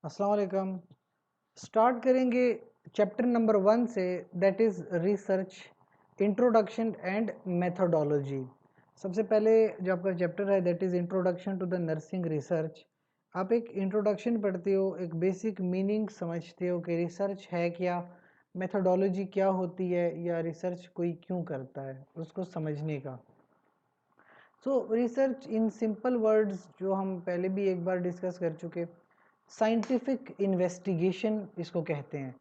अस्सलाम वालेकुम। स्टार्ट करेंगे चैप्टर नंबर 1 से, that is research introduction and methodology. सबसे पहले जो आपका चैप्टर है that is introduction to the nursing research. आप एक इंट्रोडक्शन पढ़ते हो, एक बेसिक मीनिंग समझते हो कि रिसर्च है क्या, मेथोडोलॉजी क्या होती है, या रिसर्च कोई क्यों करता है, उसको समझने का। सो रिसर्च इन सिंपल वर्ड्स जो हम पहले भी एक बार डिस्कस कर चुके, साइंटिफिक इन्वेस्टिगेशन इसको कहते हैं।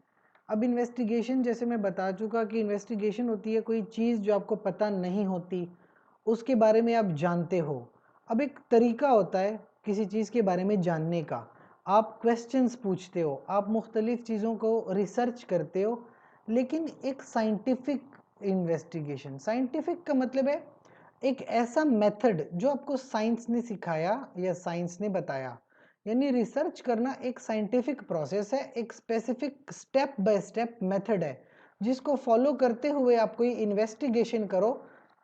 अब इन्वेस्टिगेशन जैसे मैं बता चुका कि इन्वेस्टिगेशन होती है कोई चीज़ जो आपको पता नहीं होती, उसके बारे में आप जानते हो। अब एक तरीका होता है किसी चीज़ के बारे में जानने का, आप क्वेश्चंस पूछते हो, आप मुख्तलिफ़ चीज़ों को रिसर्च करते हो। लेकिन एक साइंटिफिक इन्वेस्टिगेशन, साइंटिफिक का मतलब है एक ऐसा मेथड जो आपको साइंस ने सिखाया या साइंस ने बताया। यानी रिसर्च करना एक साइंटिफिक प्रोसेस है, एक specific step by step method है जिसको फॉलो करते हुए आप कोई इन्वेस्टिगेशन करो,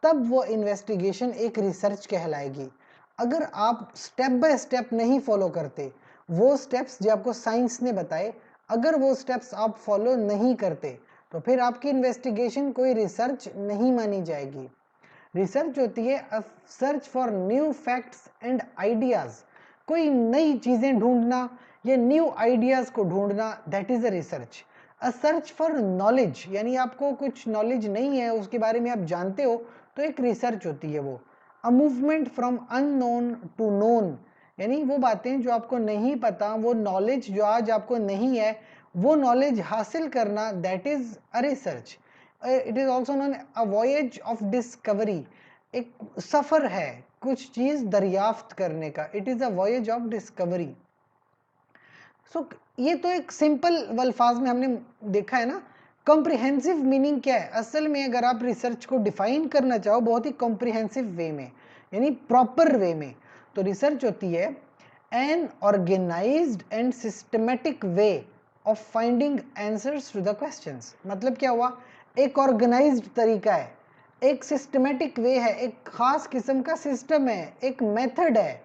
तब वो इन्वेस्टिगेशन एक रिसर्च कहलाएगी। अगर आप स्टेप बाय स्टेप नहीं फॉलो करते, वो स्टेप्स जो आपको साइंस ने बताए, अगर वो स्टेप्स आप फॉलो नहीं करते, तो फिर आपकी इन्वेस्टिगेशन कोई रिसर्च नहीं मानी जाएगी। रिसर्च होती है search for new facts and ideas, कोई नई चीजें ढूंढना या न्यू आइडियाज को ढूंढना, that is a research. A search for knowledge, यानी आपको कुछ नॉलेज नहीं है, उसके बारे में आप जानते हो, तो एक रिसर्च होती है वो। A movement from unknown to known, यानी वो बातें जो आपको नहीं पता, वो नॉलेज जो आज आपको नहीं है, वो नॉलेज हासिल करना, that is a research. It is also known a voyage of discovery, एक सफर है कुछ चीज दरियाफ्त करने का, it is a voyage of discovery. So ये तो एक सिंपल अल्फाज में हमने देखा है ना। कॉम्प्रिहेंसिव मीनिंग क्या है असल में, अगर आप रिसर्च को डिफाइन करना चाहो बहुत ही कॉम्प्रिहेंसिव वे में, यानी प्रॉपर वे में, तो रिसर्च होती है an organised and systematic way of finding answers to the questions. मतलब क्या हुआ, एक ऑर्गेनाइज्ड तरीका है, एक सिस्टमेटिक वे है, एक खास किस्म का सिस्टम है, एक मेथड है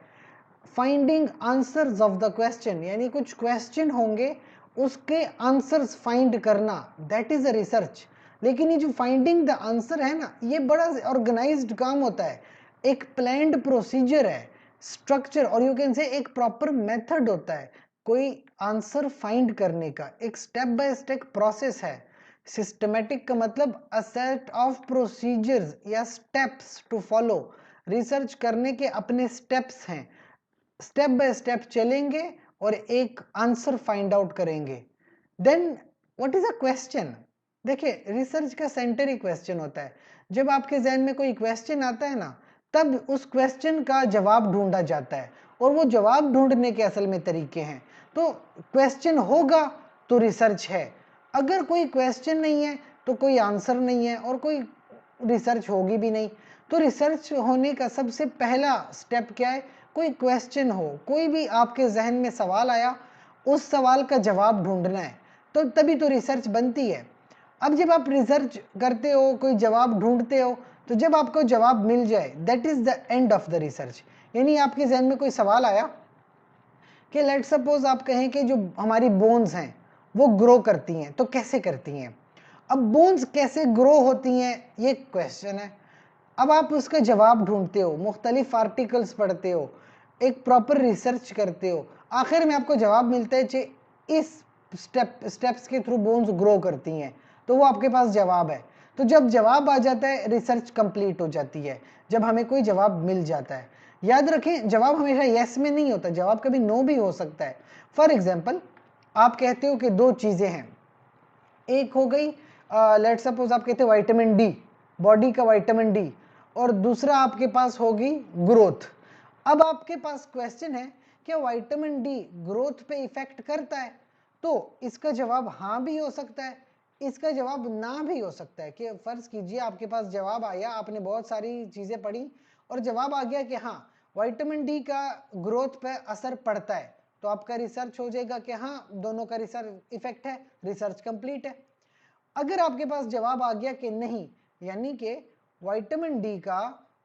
finding answers of the question, यानी कुछ क्वेश्चन होंगे उसके आंसर्स फाइंड करना, दैट इज अ रिसर्च। लेकिन ये जो फाइंडिंग द आंसर है ना, ये बड़ा ऑर्गेनाइज्ड काम होता है, एक प्लान्ड प्रोसीजर है, स्ट्रक्चर, और यू कैन से एक प्रॉपर मेथड होता है कोई आंसर फाइंड करने का, एक स्टेप बाय स्टेप प्रोसेस है। सिस्टमेटिक का मतलब अ सेट ऑफ प्रोसीजर्स या स्टेप्स टू फॉलो, रिसर्च करने के अपने स्टेप्स हैं, स्टेप बाय स्टेप चलेंगे और एक आंसर फाइंड आउट करेंगे। Then what is a question. देखिए रिसर्च का सेंटर ही क्वेश्चन होता है। जब आपके जहन में कोई क्वेश्चन आता है ना, तब उस क्वेश्चन का जवाब ढूंढा जाता है, और वो जवाब ढूंढने के असल में तरीके हैं। तो क्वेश्चन होगा तो रिसर्च है, अगर कोई क्वेश्चन नहीं है तो कोई आंसर नहीं है, और कोई रिसर्च होगी भी नहीं। तो रिसर्च होने का सबसे पहला स्टेप क्या है, कोई क्वेश्चन हो, कोई भी आपके जहन में सवाल आया, उस सवाल का जवाब ढूंढना है, तो तभी तो रिसर्च बनती है। अब जब आप रिसर्च करते हो, कोई जवाब ढूंढते हो, तो जब आपको जवाब मिल जाए, that is the end of the research. यानी आपके जहन में कोई सवाल आया कि लेट सपोज आप कहें कि जो हमारी बोन्स हैं वो ग्रो करती हैं, तो कैसे करती हैं। अब बोन्स कैसे ग्रो होती हैं ये क्वेश्चन है। अब आप उसका जवाब ढूंढते हो, मुख्तलिफ आर्टिकल्स पढ़ते हो, एक प्रॉपर रिसर्च करते हो, आखिर में आपको जवाब मिलता है कि इस स्टेप्स के थ्रू बोन्स ग्रो करती हैं, तो वो आपके पास जवाब है। तो जब जवाब आ जाता है रिसर्च कंप्लीट हो जाती है, जब हमें कोई जवाब मिल जाता है। याद रखें जवाब हमेशा यस में नहीं होता, जवाब कभी नो भी हो सकता है। फॉर एग्जाम्पल आप कहते हो कि दो चीज़ें हैं, एक हो गई लेट सपोज आप कहते हो विटामिन डी, बॉडी का विटामिन डी, और दूसरा आपके पास होगी ग्रोथ। अब आपके पास क्वेश्चन है क्या विटामिन डी ग्रोथ पे इफेक्ट करता है, तो इसका जवाब हाँ भी हो सकता है, इसका जवाब ना भी हो सकता है। कि फर्ज कीजिए आपके पास जवाब आया, आपने बहुत सारी चीजें पढ़ी और जवाब आ गया कि हाँ विटामिन डी का ग्रोथ पे असर पड़ता है, तो आपका रिसर्च हो जाएगा कि हाँ दोनों का रिसर्च इफेक्ट है, रिसर्च कंप्लीट है। अगर आपके पास जवाब आ गया कि नहीं, यानी कि विटामिन डी का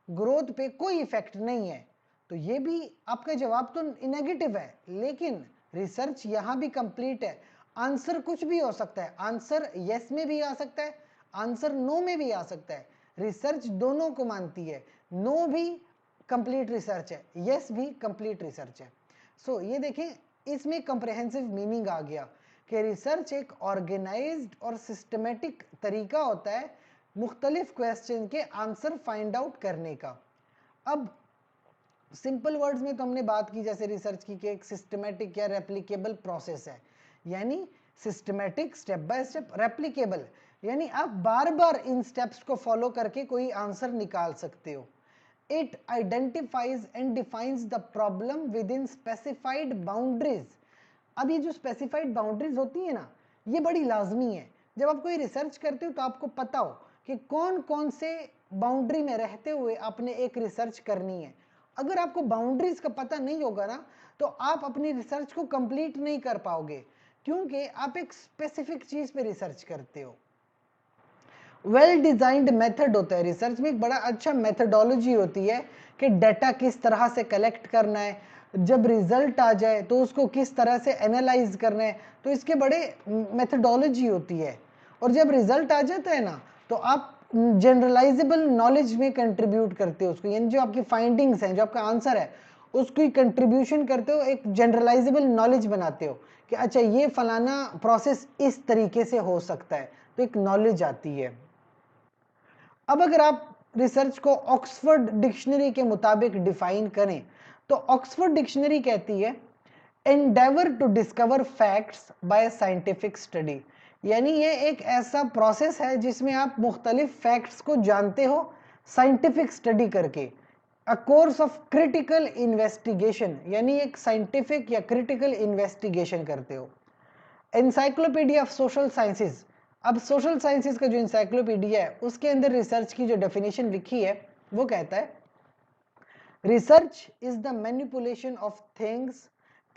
ग्रोथ पे कोई इफेक्ट नहीं है, तो ये भी आपका जवाब तो नेगेटिव है, लेकिन रिसर्च यहाँ भी कंप्लीट है। आंसर कुछ भी हो सकता है, आंसर यस में भी आ सकता है, आंसर नो में भी आ सकता है। रिसर्च दोनों को मानती है, नो भी कंप्लीट रिसर्च है, यस भी कंप्लीट रिसर्च है। सो ये देखें, इसमें कंप्रहेंसिव मीनिंग आ गया कि रिसर्च एक ऑर्गेनाइज्ड और सिस्टमेटिक तरीका होता है मुख्तलिफ क्वेश्चन के आंसर फाइंड आउट करने का। अब सिंपल वर्ड्स में तो हमने बात की जैसे रिसर्च की कि एक सिस्टमेटिक या रेप्लिकेबल प्रोसेस है, यानी systematic, step by step, replicable यानी आप बार बार इन स्टेप्स को फॉलो करके कोई आंसर निकाल सकते हो। It identifies and defines the problem with in specified boundaries. अब ये जो स्पेसिफाइड बाउंड्रीज होती है ना, ये बड़ी लाजमी है। जब आप कोई रिसर्च करते हो तो आपको पता हो कि कौन कौन से बाउंड्री में रहते हुए आपने एक रिसर्च करनी है। अगर आपको बाउंड्रीज का पता नहीं होगा ना, तो आप अपनी रिसर्च को कंप्लीट नहीं कर पाओगे, क्योंकि आप एक स्पेसिफिक चीज पे रिसर्च करते हो। वेल डिजाइंड मेथड होता है रिसर्च में, एक बड़ा अच्छा मेथडोलॉजी होती है कि डाटा किस तरह से कलेक्ट करना है, जब रिजल्ट आ जाए तो उसको किस तरह से एनालाइज करना है, तो इसके बड़े मेथडोलॉजी होती है। और जब रिजल्ट आ जाता है ना, तो आप जनरलाइजेबल नॉलेज में कंट्रीब्यूट करते हो उसको, यानी जो आपकी फाइंडिंग्स हैं, जो आपका आंसर है, उसकी कंट्रीब्यूशन करते हो, एक जनरलाइजेबल नॉलेज बनाते हो कि अच्छा ये फलाना प्रोसेस इस तरीके से हो सकता है, तो एक नॉलेज आती है। अब अगर आप रिसर्च को ऑक्सफोर्ड डिक्शनरी के मुताबिक डिफाइन करें, तो ऑक्सफोर्ड डिक्शनरी कहती है endeavour to discover facts by scientific study, यानी ये एक ऐसा प्रोसेस है जिसमें आप मुख्तलिफ फैक्ट्स को जानते हो साइंटिफिक स्टडी करके। A course of critical investigation, यानी एक साइंटिफिक या क्रिटिकल इन्वेस्टिगेशन करते हो। एनसाइक्लोपीडिया ऑफ सोशल साइंसेज, अब सोशल साइंसेज का जो इंसाइक्लोपीडिया है उसके अंदर रिसर्च की जो डेफिनेशन लिखी है वो कहता है research is the manipulation of things,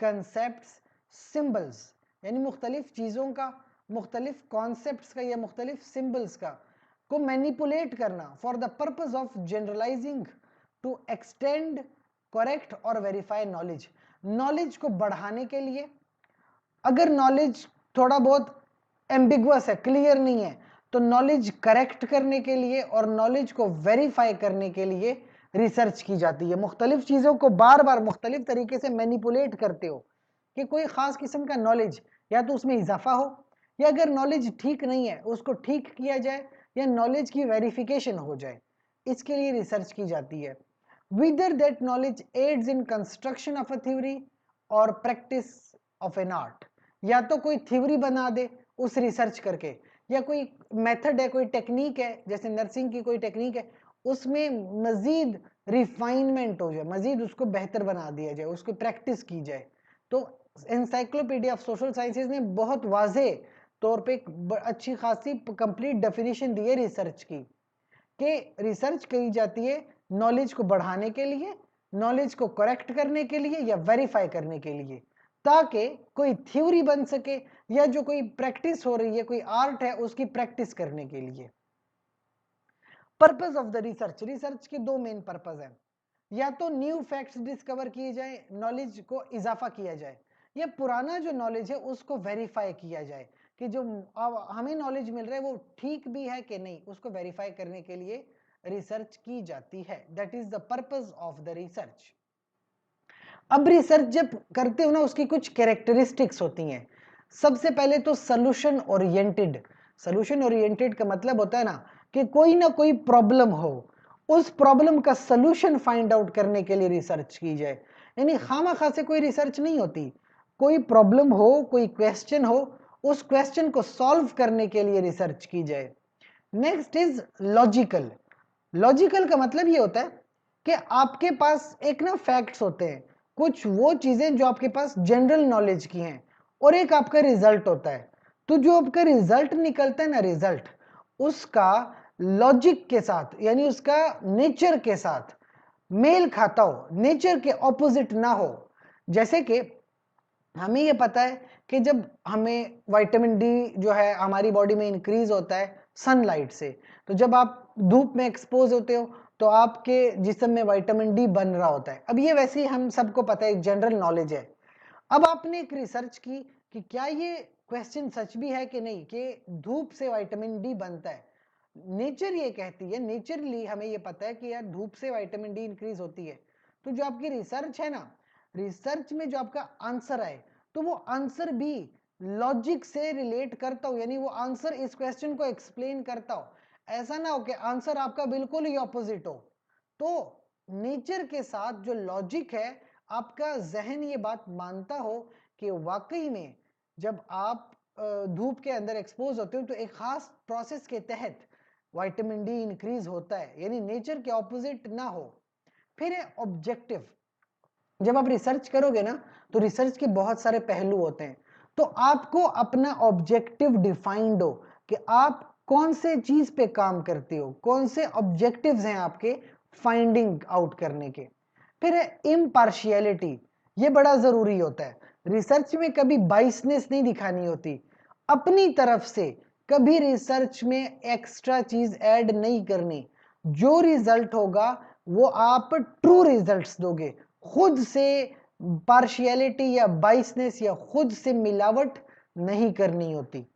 concepts, symbols, यानी मुख्तलिफ चीज़ों का, मुख्तलिफ कॉन्सेप्ट्स का या मुख्तलिफ सिंबल्स का को मैनिपुलेट करना for the purpose of generalising to extend, correct और वेरीफाई नॉलेज। नॉलेज को बढ़ाने के लिए, अगर नॉलेज थोड़ा बहुत एम्बिगुअस है, क्लियर नहीं है, तो नॉलेज करेक्ट करने के लिए और नॉलेज को वेरीफाई करने के लिए रिसर्च की जाती है। मुख्तलिफ चीज़ों को बार बार मुख्तलिफ तरीके से मैनिपुलेट करते हो कि कोई ख़ास किस्म का नॉलेज या तो उसमें इजाफा हो, या अगर नॉलेज ठीक नहीं है उसको ठीक किया जाए, या नॉलेज की वेरिफिकेशन हो जाए, इसके लिए रिसर्च की जाती है। Whether that knowledge aids in construction of a theory और प्रैक्टिस ऑफ एन आर्ट, या तो कोई थ्योरी बना दे उस रिसर्च करके, या कोई मेथड है, कोई टेक्निक है, जैसे नर्सिंग की कोई टेक्निक है, उसमें मजीद रिफाइनमेंट हो जाए, मजीद उसको बेहतर बना दिया जाए, उसको प्रैक्टिस की जाए। तो एनसाइक्लोपीडिया ऑफ सोशल साइंसेज ने बहुत वाजे तौर पे एक अच्छी खासी कंप्लीट डेफिनेशन दी है रिसर्च की, कि रिसर्च की जाती है नॉलेज को बढ़ाने के लिए, नॉलेज को करेक्ट करने के लिए या वेरीफाई करने के लिए, ताकि कोई थ्योरी बन सके, या जो कोई प्रैक्टिस हो रही है, कोई आर्ट है, उसकी प्रैक्टिस करने के लिए। Purpose of the research, research के दो मेन पर्पस हैं, या तो न्यू फैक्ट्स डिस्कवर किए जाए, नॉलेज को इजाफा किया जाए, या पुराना जो नॉलेज है उसको वेरीफाई किया जाए कि जो हमें नॉलेज मिल रहा है वो ठीक भी है कि नहीं, उसको वेरीफाई करने के लिए रिसर्च की जाती है। That is the purpose of the research. अब रिसर्च जब करते हो ना, उसकी कुछ कैरेक्टरिस्टिक्स होती हैं। सबसे पहले तो सॉल्यूशन ओरिएंटेड। सॉल्यूशन ओरिएंटेड का मतलब होता है ना कि कोई ना कोई प्रॉब्लम हो, उस प्रॉब्लम का सॉल्यूशन फाइंड आउट करने के लिए रिसर्च की जाए, यानी खामखा से कोई रिसर्च नहीं होती। कोई प्रॉब्लम हो, कोई क्वेश्चन हो, उस क्वेश्चन को सॉल्व करने के लिए रिसर्च की जाए। Next is logical. लॉजिकल का मतलब ये होता है कि आपके पास एक ना फैक्ट्स होते हैं, कुछ वो चीजें जो आपके पास जनरल नॉलेज की हैं, और एक आपका रिजल्ट होता है। तो जो आपका रिजल्ट निकलता है ना, रिजल्ट उसका लॉजिक के साथ, यानी उसका नेचर के साथ मेल खाता हो, नेचर के ऑपोजिट ना हो। जैसे कि हमें ये पता है कि जब हमें विटामिन डी जो है हमारी बॉडी में इंक्रीज होता है सनलाइट से, तो जब आप धूप में एक्सपोज होते हो तो आपके जिस्म में विटामिन डी बन रहा होता है। अब ये वैसे ही हम सबको पता है, जनरल नॉलेज है। अब आपने एक रिसर्च की कि क्या ये क्वेश्चन सच भी है कि नहीं कि धूप से विटामिन डी बनता है। नेचर ये कहती है, नेचरली हमें ये पता है कि यार धूप से विटामिन डी इंक्रीज होती है। तो जो आपकी रिसर्च है ना, रिसर्च में जो आपका आंसर आए तो वो आंसर भी लॉजिक से रिलेट करता हो, यानी वो आंसर इस क्वेश्चन को एक्सप्लेन करता हो। ऐसा ना हो कि आंसर आपका बिल्कुल ही ऑपोजिट हो। तो नेचर के साथ जो लॉजिक है, आपका जहन ये बात मानता हो कि वाकई में जब आप धूप के अंदर एक्सपोज होते हो तो एक खास प्रोसेस के तहत विटामिन डी इंक्रीज होता है, यानी नेचर के ऑपोजिट ना हो। फिर है ऑब्जेक्टिव। जब आप रिसर्च करोगे ना तो रिसर्च के बहुत सारे पहलू होते हैं, तो आपको अपना ऑब्जेक्टिव डिफाइंड हो कि आप कौन से चीज पे काम करते हो, कौन से ऑब्जेक्टिव्स हैं आपके फाइंडिंग आउट करने के। फिर है इम्पार्शियलिटी। ये बड़ा जरूरी होता है। रिसर्च में कभी बाइसनेस नहीं दिखानी होती, अपनी तरफ से कभी रिसर्च में एक्स्ट्रा चीज ऐड नहीं करनी। जो रिजल्ट होगा वो आप ट्रू रिजल्ट्स दोगे, खुद से पार्शियलिटी या बाइसनेस या खुद से मिलावट नहीं करनी होती।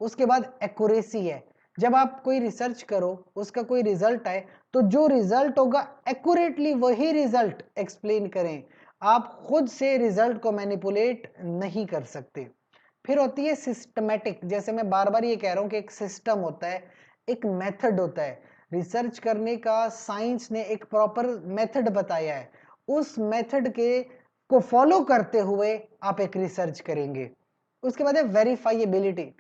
उसके बाद एक्यूरेसी है। जब आप कोई रिसर्च करो, उसका कोई रिजल्ट आए, तो जो रिजल्ट होगा एक्यूरेटली वही रिजल्ट एक्सप्लेन करें। आप खुद से रिजल्ट को मैनिपुलेट नहीं कर सकते। फिर होती है सिस्टमैटिक। जैसे मैं बार बार ये कह रहा हूं कि एक सिस्टम होता है, एक मेथड होता है। रिसर्च करने का साइंस ने एक प्रॉपर मेथड बताया है, उस मेथड के को फॉलो करते हुए आप एक रिसर्च करेंगे। उसके बाद है वेरीफाइएबिलिटी।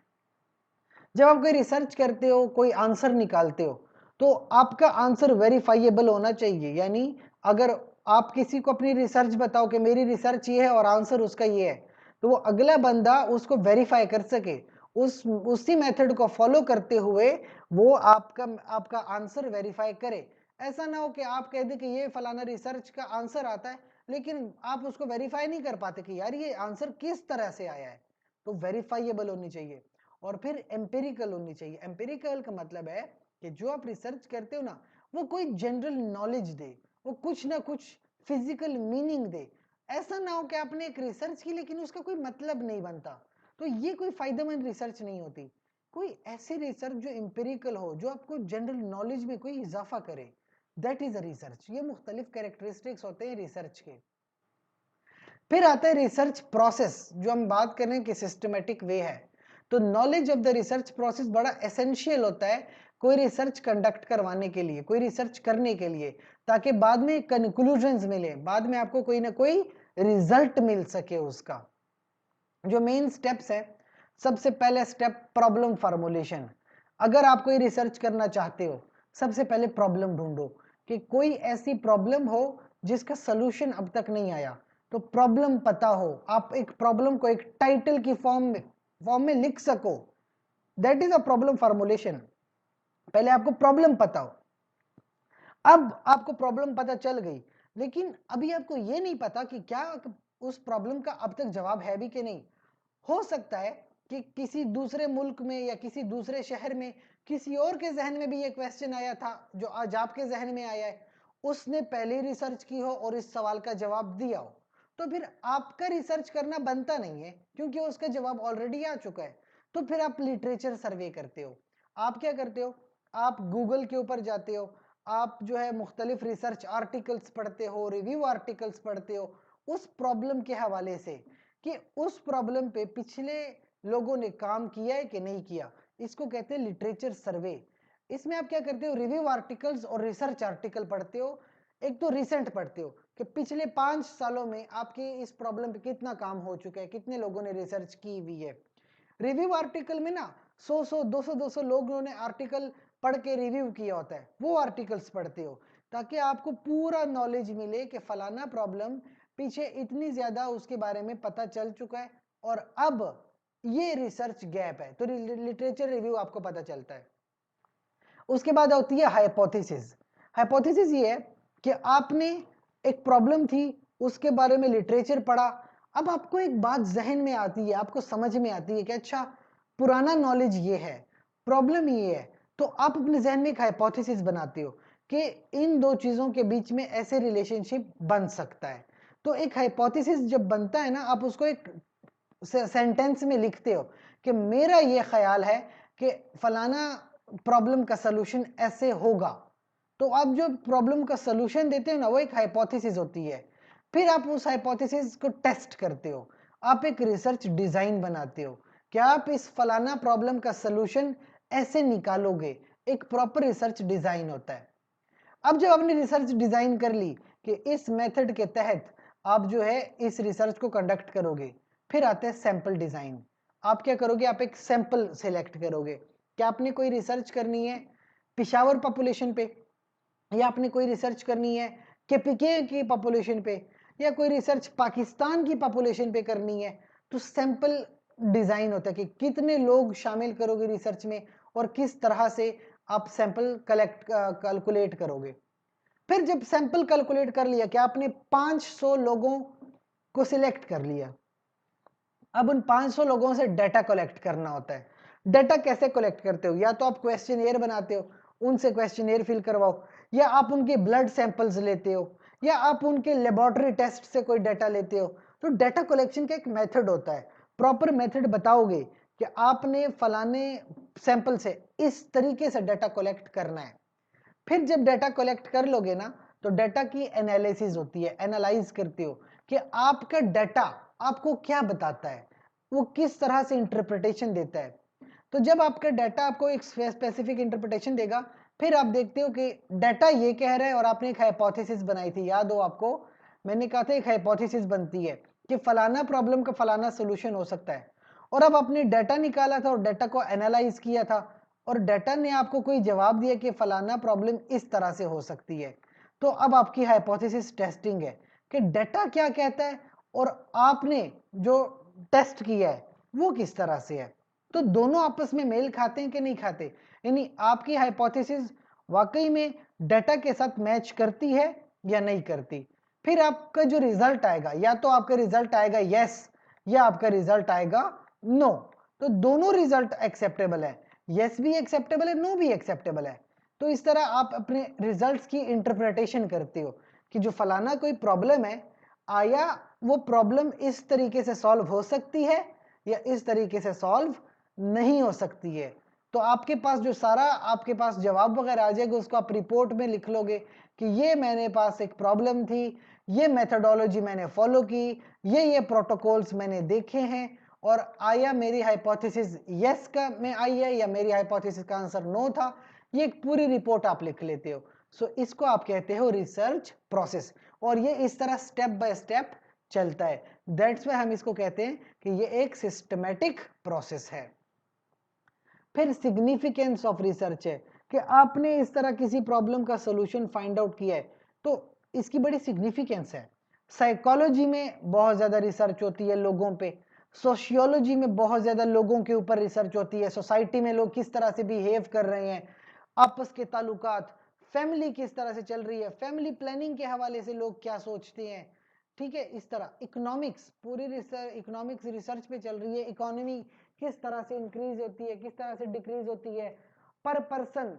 जब आप कोई रिसर्च करते हो, कोई आंसर निकालते हो, तो आपका आंसर वेरीफाइएबल होना चाहिए। यानी अगर आप किसी को अपनी रिसर्च बताओ कि मेरी रिसर्च ये है और आंसर उसका ये है, तो वो अगला बंदा उसको वेरीफाई कर सके, उसी मेथड को फॉलो करते हुए वो आपका आपका आंसर वेरीफाई करे। ऐसा ना हो कि आप कह दे कि ये फलाना रिसर्च का आंसर आता है, लेकिन आप उसको वेरीफाई नहीं कर पाते कि यार ये आंसर किस तरह से आया है। तो वेरीफाइएबल होनी चाहिए। और फिर एम्पेरिकल होनी चाहिए। एम्पेरिकल का मतलब है कि जो आप रिसर्च करते हो ना, वो कोई जनरल नॉलेज दे, वो कुछ ना कुछ फिजिकल मीनिंग दे। ऐसा ना हो कि आपने एक रिसर्च की लेकिन उसका कोई मतलब नहीं बनता, तो ये कोई फायदेमंद रिसर्च नहीं होती। कोई ऐसी रिसर्च जो एम्पेरिकल हो, जो आपको जनरल नॉलेज में कोई इजाफा करे, दैट इज अ रिसर्च। ये मुख्तलिफ कैरेक्टरिस्टिक्स होते हैं रिसर्च के। फिर आता है रिसर्च प्रोसेस, जो हम बात कर रहे हैं कि सिस्टमेटिक वे है। तो knowledge of the research process बड़ा एसेंशियल होता है कोई रिसर्च कंडक्ट करवाने के लिए, कोई रिसर्च करने के लिए, ताकि बाद में कंक्लूजन्स मिले, बाद में आपको कोई ना कोई रिजल्ट मिल सके उसका। जो मेन स्टेप्स है, सबसे पहले स्टेप प्रॉब्लम फार्मूलेशन। अगर आप कोई रिसर्च करना चाहते हो, सबसे पहले प्रॉब्लम ढूंढो कि कोई ऐसी प्रॉब्लम हो जिसका सलूशन अब तक नहीं आया। तो प्रॉब्लम पता हो, आप एक प्रॉब्लम को एक टाइटल की फॉर्म में लिख सको, that is a problem formulation. पहले आपको प्रॉब्लम पता हो। अब आपको प्रॉब्लम पता चल गई, लेकिन अभी आपको यह नहीं पता कि क्या उस प्रॉब्लम का अब तक जवाब है भी कि नहीं। हो सकता है कि किसी दूसरे मुल्क में या किसी दूसरे शहर में किसी और के जहन में भी ये क्वेश्चन आया था जो आज आपके जहन में आया है, उसने पहले रिसर्च की हो और इस सवाल का जवाब दिया हो, तो फिर आपका रिसर्च करना बनता नहीं है क्योंकि उसका जवाब ऑलरेडी आ चुका है। तो फिर आप लिटरेचर सर्वे करते हो। आप क्या करते हो, आप गूगल के ऊपर जाते हो, आप जो है मुख्तलिफ रिसर्च आर्टिकल्स पढ़ते हो, रिव्यू आर्टिकल्स पढ़ते हो उस प्रॉब्लम के हवाले से कि उस प्रॉब्लम पे पिछले लोगों ने काम किया है कि नहीं किया। इसको कहते हैं लिटरेचर सर्वे। इसमें आप क्या करते हो, रिव्यू आर्टिकल्स और रिसर्च आर्टिकल पढ़ते हो। एक तो रिसेंट पढ़ते हो कि पिछले 5 सालों में आपके इस प्रॉब्लम पे कितना काम हो चुका है, कितने लोगों ने रिसर्च की हुई है। रिव्यू आर्टिकल में ना 100 200 लोगों ने आर्टिकल पढ़ के रिव्यू किया होता है, वो आर्टिकल्स पढ़ते हो ताकि आपको पूरा नॉलेज मिले कि फलाना प्रॉब्लम पीछे इतनी ज्यादा उसके बारे में पता चल चुका है और अब ये रिसर्च गैप है, तो लिटरेचर रिव्यू आपको पता चलता है। उसके बाद होती है हाइपोथेसिस। हाइपोथेसिस ये है कि आपने एक प्रॉब्लम थी, उसके बारे में लिटरेचर पढ़ा, अब आपको एक बात जहन में आती है, आपको समझ में आती है कि अच्छा पुराना नॉलेज ये है, प्रॉब्लम ये है, तो आप अपने जहन में एक हाइपोथेसिस बनाते हो कि इन दो चीजों के बीच में ऐसे रिलेशनशिप बन सकता है। तो एक हाइपोथेसिस जब बनता है ना, आप उसको एक सेंटेंस में लिखते हो कि मेरा ये ख्याल है कि फलाना प्रॉब्लम का सलूशन ऐसे होगा, तो आप जो प्रॉब्लम का सलूशन देते हो ना, वो एक हाइपोथेसिस होती है। फिर आप उस हाइपोथेसिस को टेस्ट करते हो, आप एक रिसर्च डिजाइन बनाते हो कि आप इस फलाना प्रॉब्लम का सलूशन ऐसे निकालोगे। एक प्रॉपर रिसर्च डिजाइन होता है। अब जब आपने रिसर्च डिजाइन कर ली कि इस मेथड के तहत आप जो है इस रिसर्च को कंडक्ट करोगे, फिर आते हैं सैंपल डिजाइन। आप क्या करोगे, आप एक सैंपल सिलेक्ट करोगे कि आपने कोई रिसर्च करनी है पिशावर पॉपुलेशन पे, या आपने कोई रिसर्च करनी है केपीके की पॉपुलेशन पे, या कोई रिसर्च पाकिस्तान की पॉपुलेशन पे करनी है। तो सैंपल डिजाइन होता है कि कितने लोग शामिल करोगे रिसर्च में और किस तरह से आप सैंपल कैलकुलेट करोगे। फिर जब सैंपल कैलकुलेट कर लिया कि आपने 500 लोगों को सिलेक्ट कर लिया, अब उन 500 लोगों से डाटा कलेक्ट करना होता है। डाटा कैसे कलेक्ट करते हो, या तो आप क्वेश्चनियर बनाते हो, उनसे क्वेश्चनियर फिल करवाओ, या आप उनके ब्लड सैंपल्स लेते हो, या आप उनके लेबोरेटरी टेस्ट से कोई डाटा लेते हो। तो डाटा कलेक्शन का एक मेथड होता है। प्रॉपर मेथड बताओगे कि आपने फलाने सैंपल से इस तरीके से डाटा कलेक्ट करना है। फिर जब डाटा कलेक्ट कर लोगे ना, तो डाटा की एनालिसिस होती है, एनालाइज करते हो कि आपका डाटा आपको क्या बताता है, वो किस तरह से इंटरप्रिटेशन देता है। तो जब आपका डाटा आपको एक स्पेसिफिक इंटरप्रिटेशन देगा, फिर आप देखते हो कि डाटा ये कह रहा है और आपने एक हाइपोथेसिस बनाई थी। याद हो आपको, मैंने कहा था एक हाइपोथेसिस बनती है कि फलाना प्रॉब्लम का फलाना सोल्यूशन हो सकता है, और अब आपने डाटा निकाला था और डाटा को एनालाइज किया था, और डाटा ने आपको कोई जवाब दिया कि फलाना प्रॉब्लम इस तरह से हो सकती है। तो अब आपकी हाइपोथेसिस टेस्टिंग है कि डाटा क्या कहता है और आपने जो टेस्ट किया है वो किस तरह से है। तो दोनों आपस में मेल खाते हैं कि नहीं खाते, यानी आपकी हाइपोथेसिस वाकई में डाटा के साथ मैच करती है या नहीं करती। फिर आपका जो रिजल्ट आएगा, या तो आपका रिजल्ट आएगा यस, या आपका रिजल्ट आएगा नो। तो दोनों रिजल्ट एक्सेप्टेबल है, यस भी एक्सेप्टेबल है, नो भी एक्सेप्टेबल है। तो इस तरह आप अपने रिजल्ट्स की इंटरप्रिटेशन करते हो कि जो फलाना कोई प्रॉब्लम है, आया वो प्रॉब्लम इस तरीके से सॉल्व हो सकती है या इस तरीके से सॉल्व नहीं हो सकती है। तो आपके पास जो सारा आपके पास जवाब वगैरह आ जाएगा, उसको आप रिपोर्ट में लिख लोगे कि ये मेरे पास एक प्रॉब्लम थी, ये मेथोडोलॉजी मैंने फॉलो की, ये प्रोटोकॉल्स मैंने देखे हैं, और आया मेरी हाइपोथेसिस यस का में आई है या मेरी हाइपोथेसिस का आंसर नो था। ये एक पूरी रिपोर्ट आप लिख लेते हो। सो इसको आप कहते हो रिसर्च प्रोसेस, और ये इस तरह स्टेप बाय स्टेप चलता है। दैट्स वाई हम इसको कहते हैं कि ये एक सिस्टमेटिक प्रोसेस है। फिर सिग्निफिकेंस ऑफ रिसर्च है कि आपने इस तरह किसी प्रॉब्लम का सॉल्यूशन फाइंड आउट किया है, तो इसकी बड़ी सिग्निफिकेंस है। साइकोलॉजी में बहुत ज्यादा रिसर्च होती है लोगों पे, सोशियोलॉजी में बहुत ज्यादा लोगों के ऊपर रिसर्च होती है, सोसाइटी में लोग किस तरह से बिहेव कर रहे हैं, आपस के ताल्लुकात, फैमिली किस तरह से चल रही है, फैमिली प्लानिंग के हवाले से लोग क्या सोचते हैं। ठीक है, इस तरह इकोनॉमिक्स, पूरी रिसर्च इकोनॉमिक्स रिसर्च पे चल रही है, इकोनॉमी किस तरह से इंक्रीज होती है, किस तरह से डिक्रीज होती है, पर पर्सन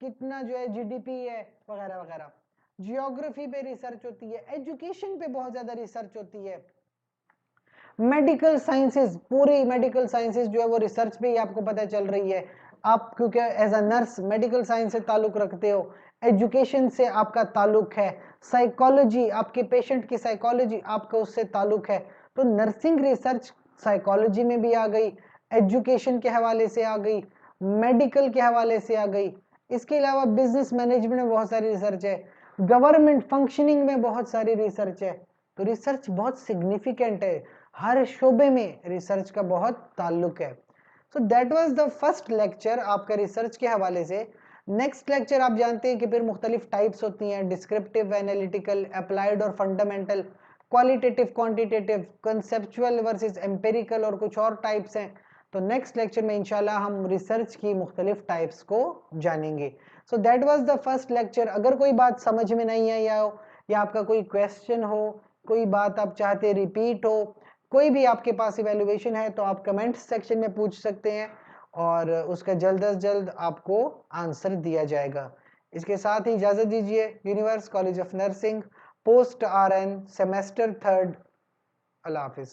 कितना जो है जीडीपी है, वगैरह वगैरह। जियोग्राफी पे रिसर्च होती है, एजुकेशन पे बहुत ज्यादा रिसर्च होती है। मेडिकल साइंसेज, पूरी मेडिकल साइंसेज जो है वो रिसर्च पे ही आपको पता चल रही है। आप क्योंकि as a nurse medical science से ताल्लुक रखते हो, एजुकेशन से आपका ताल्लुक है, साइकोलॉजी आपके पेशेंट की साइकोलॉजी आपका उससे ताल्लुक है। तो नर्सिंग रिसर्च साइकोलॉजी में भी आ गई, एजुकेशन के हवाले से आ गई, मेडिकल के हवाले से आ गई। इसके अलावा बिजनेस मैनेजमेंट में बहुत सारी रिसर्च है, गवर्नमेंट फंक्शनिंग में बहुत सारी रिसर्च है। तो रिसर्च बहुत सिग्निफिकेंट है, हर शोबे में रिसर्च का बहुत ताल्लुक है। So that was the first lecture आपका रिसर्च के हवाले से। नेक्स्ट लेक्चर आप जानते हैं कि फिर मुख्तलिफ टाइप्स होती हैं, डिस्क्रिप्टिव, एनालिटिकल, अप्लाइड और fundamental, qualitative, quantitative, conceptual versus empirical और कुछ और टाइप्स हैं। तो नेक्स्ट लेक्चर में इंशाल्लाह हम रिसर्च की मुख्तलिफ टाइप्स को जानेंगे। So that was the first lecture. अगर कोई बात समझ में नहीं आई हो, या आपका कोई क्वेश्चन हो, कोई बात आप चाहते रिपीट हो, कोई भी आपके पास इवेल्युएशन है, तो आप कमेंट सेक्शन में पूछ सकते हैं और उसका जल्द अज जल्द आपको आंसर दिया जाएगा। इसके साथ ही इजाजत दीजिए। Universe college of nursing post RN semester 3rd। Allah Hafiz.